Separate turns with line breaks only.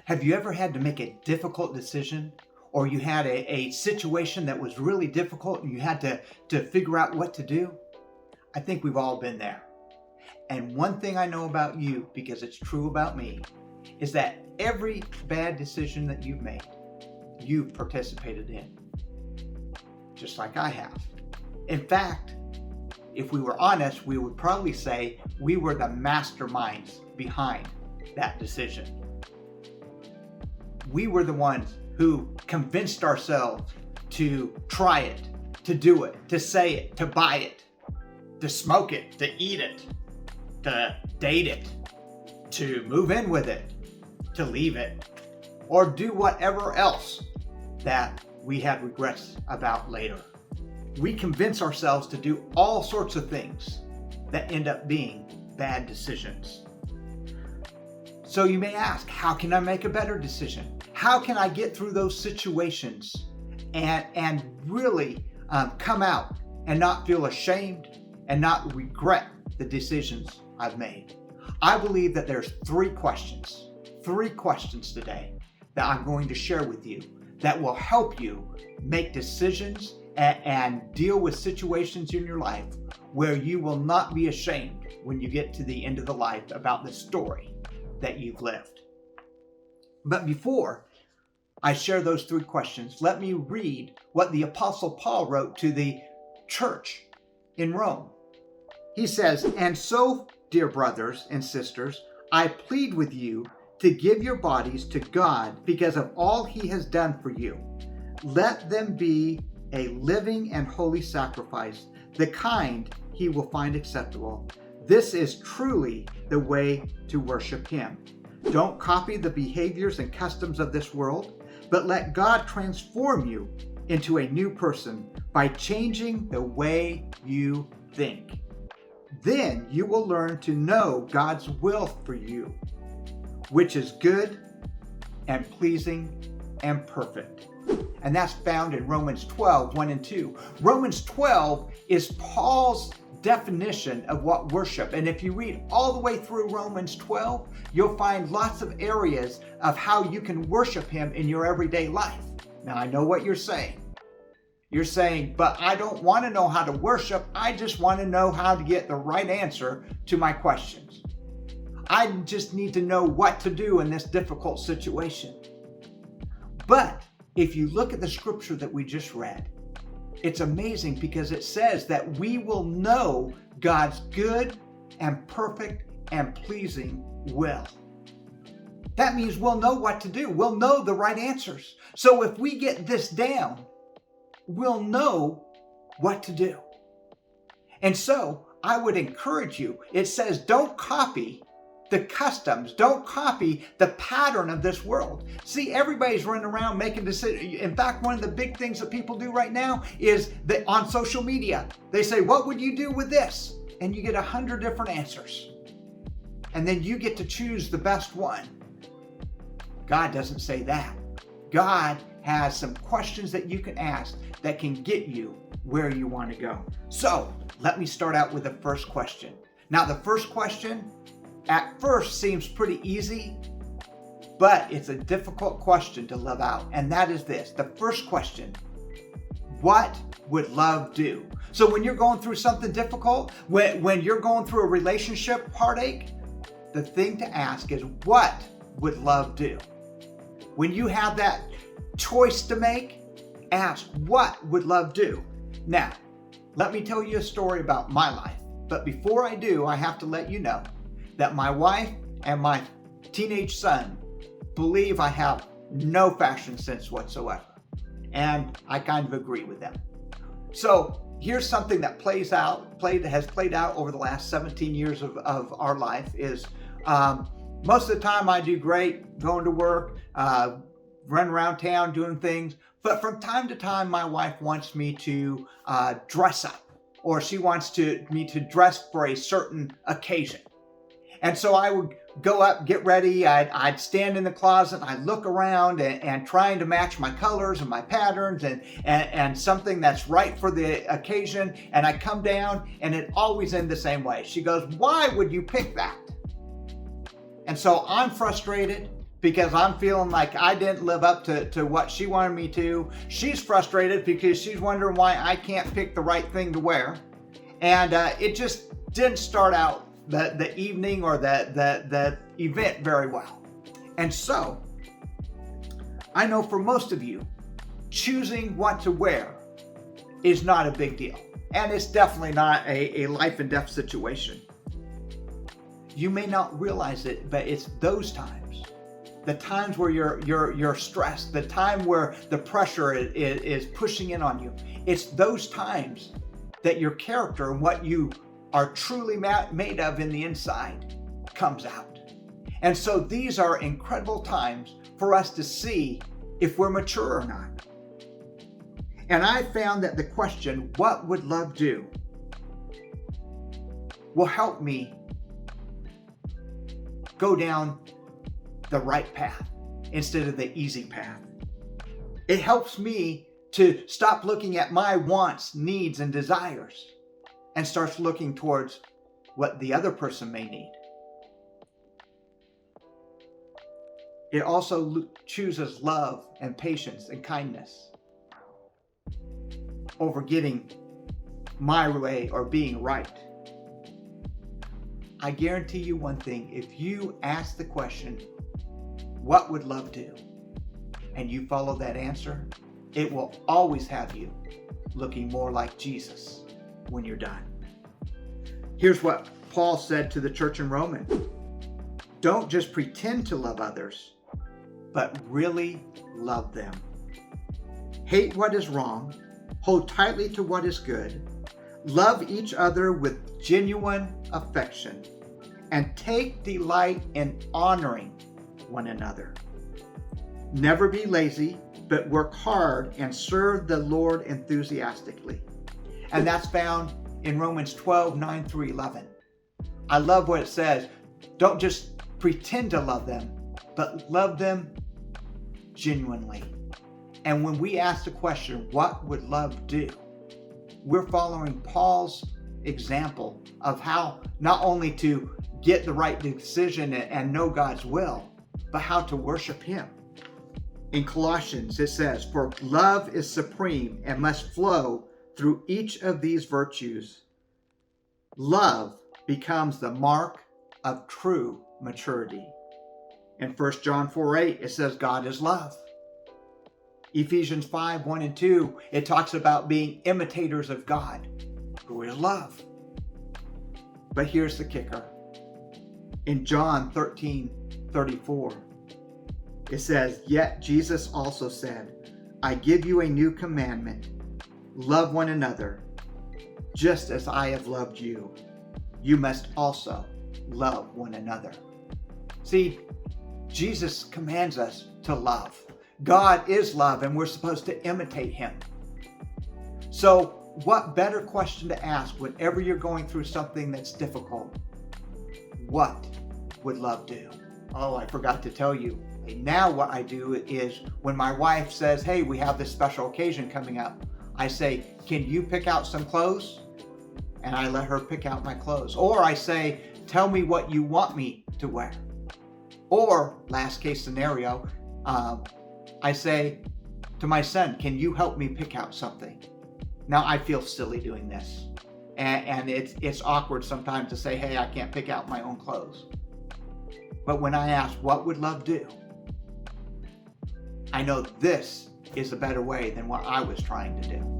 Have you ever had to make a difficult decision, or you had a situation that was really difficult and you had to figure out what to do? I think we've all been there. And one thing I know about you, because it's true about me, is that every bad decision that you've made, you've participated in, just like I have. In fact, if we were honest, we would probably say we were the masterminds behind that decision. We were the ones who convinced ourselves to try it, to do it, to say it, to buy it, to smoke it, to eat it, to date it, to move in with it, to leave it, or do whatever else that we had regrets about later. We convince ourselves to do all sorts of things that end up being bad decisions. So you may ask, how can I make a better decision? How can I get through those situations and really come out and not feel ashamed and not regret the decisions I've made? I believe that there's three questions today that I'm going to share with you that will help you make decisions and deal with situations in your life where you will not be ashamed when you get to the end of the life about the story that you've lived. But before I share those three questions, let me read what the Apostle Paul wrote to the church in Rome. He says, "And so, dear brothers and sisters, I plead with you to give your bodies to God because of all He has done for you. Let them be a living and holy sacrifice, the kind He will find acceptable. This is truly the way to worship Him. Don't copy the behaviors and customs of this world, but let God transform you into a new person by changing the way you think. Then you will learn to know God's will for you, which is good and pleasing and perfect." And that's found in Romans 12, 1 and 2. Romans 12 is Paul's definition of what worship. And if you read all the way through Romans 12, you'll find lots of areas of how you can worship Him in your everyday life. Now, I know what you're saying. You're saying, but I don't want to know how to worship. I just want to know how to get the right answer to my questions. I just need to know what to do in this difficult situation. But if you look at the scripture that we just read, it's amazing because it says that we will know God's good and perfect and pleasing will. That means we'll know what to do. We'll know the right answers. So if we get this down, we'll know what to do. And so I would encourage you, it says don't copy the customs, don't copy the pattern of this world. See, everybody's running around making decisions. In fact, one of the big things that people do right now is that on social media, they say, what would you do with this? And you get 100 different answers. And then you get to choose the best one. God doesn't say that. God has some questions that you can ask that can get you where you want to go. So let me start out with the first question. Now, the first question at first seems pretty easy, but it's a difficult question to live out. And that is this. The first question, what would love do? So when you're going through something difficult, when you're going through a relationship heartache, the thing to ask is, what would love do? When you have that choice to make, ask, what would love do? Now, let me tell you a story about my life. But before I do, I have to let you know that my wife and my teenage son believe I have no fashion sense whatsoever. And I kind of agree with them. So here's something that has played out over the last 17 years of our life is most of the time I do great, going to work, run around town doing things. But from time to time, my wife wants me to dress up, or she wants me to dress for a certain occasion. And so I would go up, get ready. I'd stand in the closet. I'd look around and trying to match my colors and my patterns and something that's right for the occasion. And I come down and it always ends the same way. She goes, "Why would you pick that?" And so I'm frustrated because I'm feeling like I didn't live up to what she wanted me to. She's frustrated because she's wondering why I can't pick the right thing to wear. And it just didn't start out the evening or the event very well. And so, I know for most of you, choosing what to wear is not a big deal. And it's definitely not a life and death situation. You may not realize it, but it's those times, the times where you're stressed, the time where the pressure is pushing in on you. It's those times that your character and what you are truly made of in the inside comes out. And so these are incredible times for us to see if we're mature or not. And I found that the question, what would love do, will help me go down the right path instead of the easy path. It helps me to stop looking at my wants, needs, and desires and starts looking towards what the other person may need. It also chooses love and patience and kindness over getting my way or being right. I guarantee you one thing, if you ask the question, what would love do? And you follow that answer, it will always have you looking more like Jesus when you're done. Here's what Paul said to the church in Rome. Don't just pretend to love others, but really love them. Hate what is wrong, hold tightly to what is good, love each other with genuine affection, and take delight in honoring one another. Never be lazy, but work hard and serve the Lord enthusiastically. And that's found in Romans 12, 9 through 11. I love what it says. Don't just pretend to love them, but love them genuinely. And when we ask the question, what would love do? We're following Paul's example of how not only to get the right decision and know God's will, but how to worship Him. In Colossians, it says, for love is supreme and must flow through each of these virtues. Love becomes the mark of true maturity. In 1 John 4:8, it says God is love. Ephesians 5, 1 and 2, it talks about being imitators of God, who is love. But here's the kicker. In John 13:34, it says, yet Jesus also said, I give you a new commandment, love one another, just as I have loved you. You must also love one another. See, Jesus commands us to love. God is love, and we're supposed to imitate Him. So, what better question to ask whenever you're going through something that's difficult? What would love do? Oh, I forgot to tell you. Now what I do is when my wife says, hey, we have this special occasion coming up, I say, can you pick out some clothes? And I let her pick out my clothes. Or I say, tell me what you want me to wear. Or, last case scenario, I say to my son, can you help me pick out something? Now, I feel silly doing this. And it's awkward sometimes to say, hey, I can't pick out my own clothes. But when I ask, what would love do? I know this is a better way than what I was trying to do.